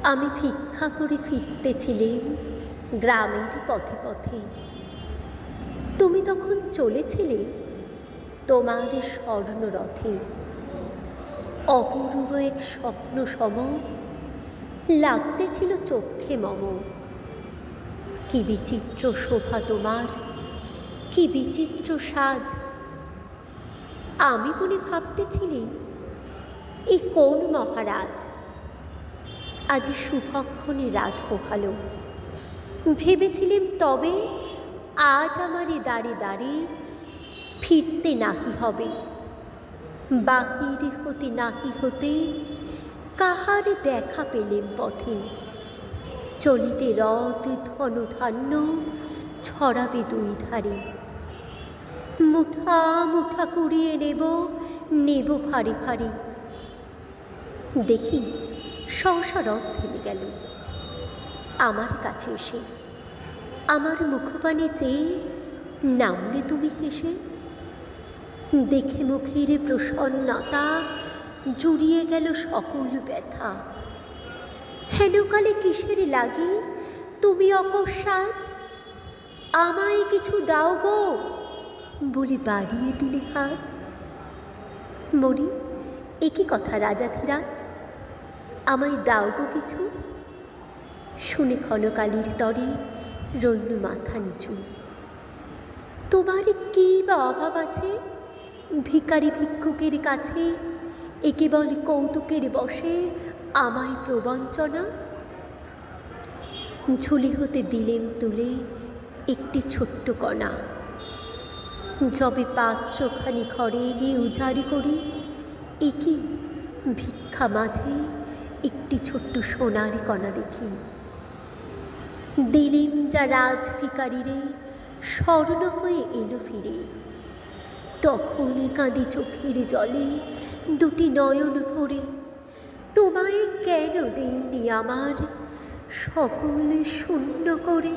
আমি ভিক্ষা করে ফিরতেছিলেম গ্রামের পথে পথে। তুমি তখন চলেছিলে তোমার স্বর্ণরথে। অপূর্ব এক স্বপ্ন সম লাগতেছিল চক্ষে মম। কি বিচিত্র শোভা তোমার, কি বিচিত্র সাজ। আমি মনে ভাবতেছিলেম, এ কোন মহারাজ, আজ শুভক্ষণে রাত পোহালো। ভেবেছিলেম তবে আজ আমারে দাঁড়ে দাঁড়ে ফিরতে নাহি হবে। বাহির হতে নাহি হতে কাহার দেখা পেলেম পথে। চলিতে রথ ধন ধান্য ছড়াবে দুই ধারে। মুঠা মুঠা কুড়িয়ে নেব, নেব ভারে ভারে। দেখি সহসা রথ থেমে গেল। আমার কাছে এসে আমার মুখপানে চেয়ে নামলে তুমি হেসে। দেখে মুখের প্রসন্নতা জুড়িয়ে গেল সকল ব্যথা। হেনকালে কিসের লাগি তুমি অকস্মাৎ আমায় কিছু দাও গো বলে বাড়িয়ে দিলে হাত। মরি, একই কথা রাজাধিরাজ, আমায় দাও গো কিছু। শুনে ক্ষণকালীর তরে রইল মাথা নিচু। তোমার কি বা অভাব আছে ভিখারি ভিক্ষুকের কাছে, এ কেবল কৌতুকের বশে আমায় প্রবঞ্চনা। ঝুলি হতে দিলেম তুলে একটি ছোট্ট কণা। যবে পাত্রখানি ঘরে এনে উজাড়ি করি, একই ভিক্ষা মাঝে একটি ছোট্ট সোনার কণা দেখি। দিলেম যা রাজ ভিখারিরে, স্বর্ণ হয়ে এলো ফিরে। তখন কাঁদি চোখের জলে দুটি নয়ন ভরে। তোমায় কেন দেইনি আমার সকলে শূন্য করে।